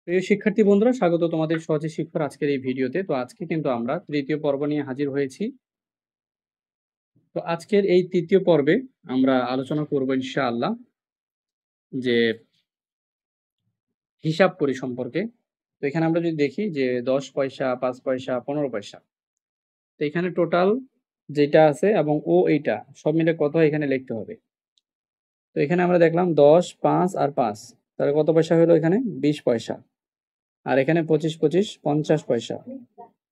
প্রিয় শিক্ষার্থী বন্ধুরা, স্বাগত তোমাদের সহজে শিক্ষার আজকের এই ভিডিওতে। তো আজকে কিন্তু আমরা তৃতীয় পর্ব নিয়ে হাজির হয়েছি। তো আজকের এই তৃতীয় পর্বে আমরা আলোচনা করব ইনশাআল্লাহ যে হিসাব করি সম্পর্কে। তো এখানে আমরা যদি দেখি যে ১০ পয়সা, ৫ পয়সা, ১৫ পয়সা। তো এখানে টোটাল যেটা আছে এবং এইটা সব মিলে কত হয় এখানে লিখতে হবে। তো এখানে আমরা দেখলাম ১০, ৫ আর ৫। তাহলে কত পয়সা হলো এখানে? ২০ পয়সা। আর এখানে ২৫, ২৫ ৫০ পয়সা।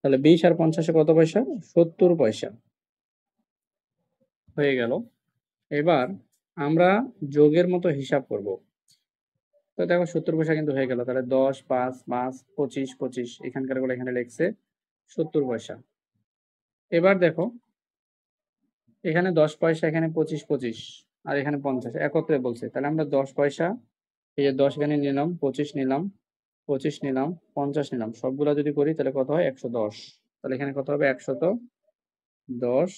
তাহলে ২০ আর ৫০ এ কত পয়সা? ৭০ পয়সা হয়ে গেল। এবার আমরা যোগের মতো হিসাব করব। তো দেখো ৭০ পয়সা কিন্তু হয়ে গেল। তাহলে ১০, ৫, ৫, ২৫, ২৫ এখানকার গুলো এখানে লিখছে ৭০ পয়সা। এবার দেখো এখানে ১০ পয়সা, এখানে ২৫, ২৫ আর এখানে ৫০ একত্রে বলছে। তাহলে আমরা ১০ পয়সা, এই যে ১০ এখানে নিলাম, ২৫ নিলাম, ২৫ নিলাম, ৫০ নিলাম। সবগুলা যদি করি তাহলে কত হয়? ১১০। তাহলে এখানে কত হবে? ১১০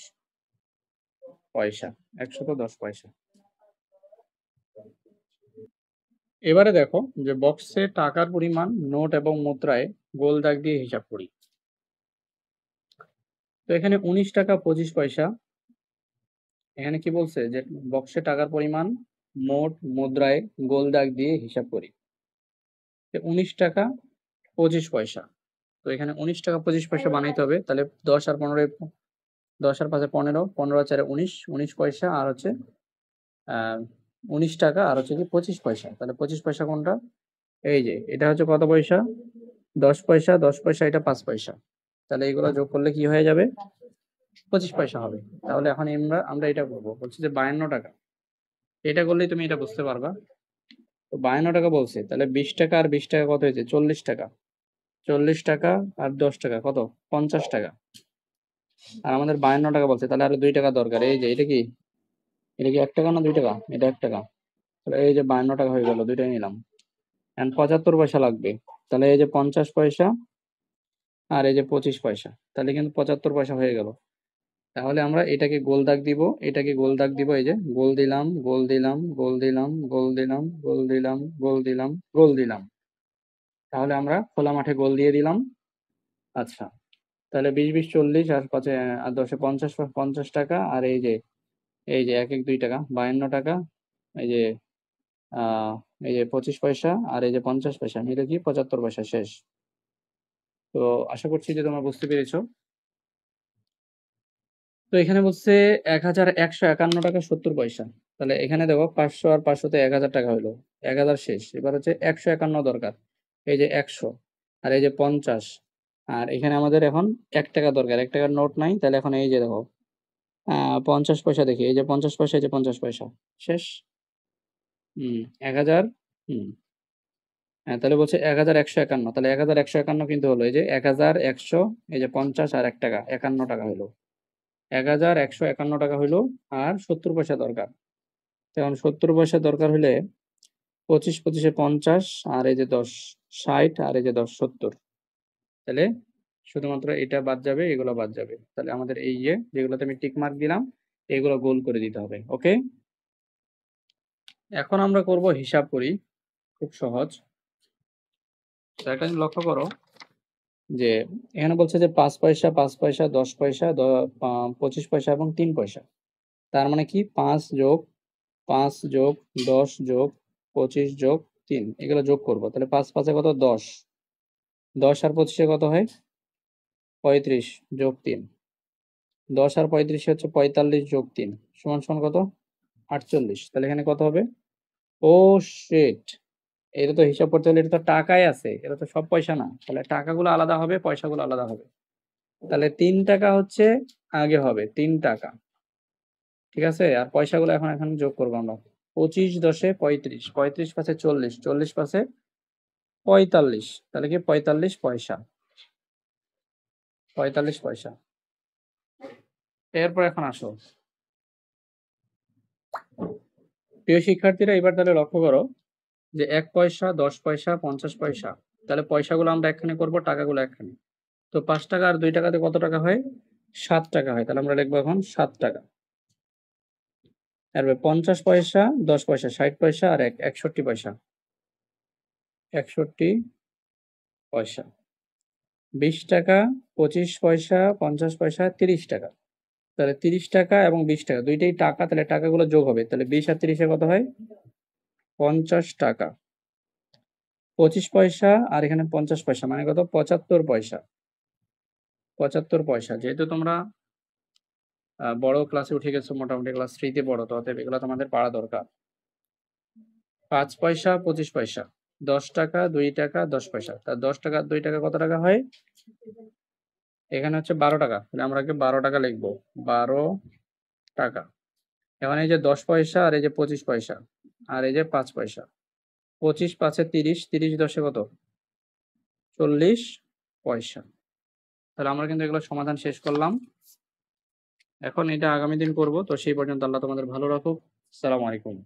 পয়সা। ১১০ পয়সা। এবারে দেখো যে বক্সে টাকার পরিমাণ নোট এবং মুদ্রায় গোল দাগ দিয়ে হিসাব করি। তো এখানে ১৯ টাকা ২৫ পয়সা। এখানে কি বলছে যে বক্সে টাকার পরিমাণ মোট মুদ্রায় গোল দাগ দিয়ে হিসাব করি। ১৯ টাকা ২৫ পয়সা। তো এখানে ১৯ টাকা ২৫ পয়সা বানাইতে হবে। তাহলে ১০ আর ১৫ ১০ আর ৫ এ ১৫, ১৫ আর ৪ এ ১৯, ১৯ পয়সা আর হচ্ছে আ ১৯ টাকা আর হচ্ছে কি ২৫ পয়সা। তাহলে ২৫ পয়সা কোনটা? এই যে এটা হচ্ছে কত পয়সা? ১০ পয়সা, ১০ পয়সা এটা ৫ পয়সা। তাহলে এগুলা যোগ করলে কি হয়ে যাবে? ২৫ পয়সা হবে। তাহলে এখন আমরা এটা করব। বলছে যে ৫২ টাকা। এটা করলেই তুমি এটা বুঝতে পারবা। তো ৫২ টাকা বলছে। তাহলে ২০ টাকা আর ২০ টাকা কত হয়েছে? ৪০ টাকা। ৪০ টাকা আর ১০ টাকা কত? ৫০ টাকা। আর আমাদের ৫২ টাকা বলছে। তাহলে আরো ২ টাকা দরকার। এই যে এটা কি? এটা কি ১ টাকা না ২ টাকা? এটা ১ টাকা। তাহলে এই যে ৫২ টাকা হয়ে গেল। ২ টাই নিলাম। এখন ৭৫ পয়সা লাগবে। তাহলে এই যে ৫০ পয়সা আর এই যে ২৫ পয়সা। তাহলে কিন্তু ৭৫ পয়সা হয়ে গেল। তাহলে আমরা এটাকে গোল দাগ দিব, এটাকে গোল দাগ দিব। এই যে গোল দিলাম, গোল দিলাম, গোল দিলাম, গোল দিলাম, গোল দিলাম, গোল দিলাম, গোল দিলাম। তাহলে আমরা খোলা মাঠে গোল দিয়ে দিলাম। আচ্ছা। তাহলে ২০, ২০ ৪০ আর ৫ এ আর ১০ এ ৫০, ৫০ টাকা আর এই যে ১, ১, ২ টাকা ৫২ টাকা। এই যে আ এই যে ২৫ পয়সা আর এই যে ৫০ পয়সা মিলে কি ৭৫ পয়সা শেষ। তো আশা করছি যে তোমরা বুঝতে পেরেছ। তো এখানে বলছে ১,১৫১ টাকা ৭০ পয়সা। তাহলে এখানে দেখো ৫০০ আর ৫০০ তে ১,০০০ টাকা হইলো। ১,০০০ শেষ। এবার হচ্ছে ১৫১ দরকার। এই যে ১০০ আর এই যে ৫০ আর এখানে আমাদের এখন ৳১ দরকার। ৳১ নোট নাই। তাহলে এখন এই যে দেখো ৫০ পয়সা দেখি। এই যে ৫০ পয়সা, এই যে ৫০ পয়সা। শেষ? ১,০০০ হুম। হ্যাঁ, তাহলে বলছে ১,১৫১ তাহলে ১,১৫১ কিন্তু হলো এই যে ১,১০০ এই যে ৫০ আর ৳১ ৳৫১ হইলো। ১,১৫১ টাকা হইলো আর ৭০ পয়সা দরকার। এখন ৭০ পয়সা দরকার হইলে ২৫, ২৫ এ ৫০ আর এই যে ১০ ৬০ আর এই যে ১০ ৭০। তাহলে শুধুমাত্র এটা বাদ যাবে, এগুলো বাদ যাবে। তাহলে আমাদের এই যে যেগুলোতে আমি টিক মার্ক দিলাম, এগুলো গোল করে দিতে হবে। ওকে? এখন আমরা করব হিসাব করি। খুব সহজ। তো একটা জিনিস লক্ষ্য করো যে এখানে বলছে যে ৫ পয়সা, ৫ পয়সা, ১০ পয়সা, ২৫ পয়সা এবং ৩ পয়সা। তার মানে কি ৫ যোগ ৫ যোগ ১০ যোগ ২৫ যোগ ৩ এগুলো যোগ করব। তাহলে ৫ ৫ এ কত? ১০। ১০ আর ২৫ এ কত হয়? ৩৫ যোগ ৩। ১০ আর ৩৫ হচ্ছে ৪৫ যোগ ৩ সমান কত? ৪৮। তাহলে এখানে কত হবে? Oh shit! এটা তো হিসাব করতে হলে এটা তো টাকায় আছে। এটা তো সব পয়সা না। তাহলে টাকাগুলো আলাদা হবে, পয়সাগুলো আলাদা হবে। তাহলে ৳৩ হচ্ছে আগে হবে। ৳৩। ঠিক আছে? আর পয়সাগুলো এখন যোগ করব আমরা। ২৫ ১০ এ ৩৫, ৩৫ ৫ এ ৪০, ৪০ ৫ এ ৪৫। তাহলে কি ৪৫ পয়সা। ৪৫ পয়সা। এরপর এখন আসো। প্রিয় শিক্ষার্থীরা এবার তাহলে লক্ষ্য করো যে ১ পয়সা, ১০ পয়সা, ৫০ পয়সা। তাহলে পয়সাগুলো আমরা একখানে করব, টাকাগুলো একখানে। তো ৳৫ আর ৳২ তে কত টাকা হয়? ৳৭ হয়। তাহলে আমরা লিখব এখন ৳৭। এরপর ৫০ পয়সা, ১০ পয়সা, ৬০ পয়সা আর ৬১ পয়সা। ৬১ পয়সা। 20 টাকা, 25 পয়সা, 50 পয়সা, 30 টাকা। তাহলে 30 টাকা এবং 20 টাকা ২ টাই টাকা, তাহলে টাকাগুলো যোগ হবে। তাহলে 20 আর 30 এ কত হয়? 50 টাকা। 25 পয়সা আর এখানে 50 পয়সা মানে কত? 75 পয়সা। 75 পয়সা। যেহেতু তোমরা বড় ক্লাসে উঠে গেছো, মোটামুটি ক্লাস 3 তে পড়ো, তো অতএব এগুলো তোমাদের পারা দরকার। ৫ পয়সা, 25 পয়সা, ১০ টাকা, ২ টাকা, ১০ পয়সা। তা ১০ টাকা আর ২ টাকা কত টাকা হয়? এখানে হচ্ছে ১২ টাকা। তাহলে আমরা আগে ১২ টাকা লিখবো। ১২ টাকা। এখন এই যে ১০ পয়সা আর এই যে 25 পয়সা আর এই যে ৫ পয়সা। 25 ৫ এ ৩০, ৩০ ১০ এ কত? ৪০ পয়সা। তাহলে আমরা কিন্তু এগুলো সমাধান শেষ করলাম। এখন এটা আগামী দিন করব। তো সেই পর্যন্ত আল্লাহ তোমাদের ভালো রাখুক। আসসালামু আলাইকুম।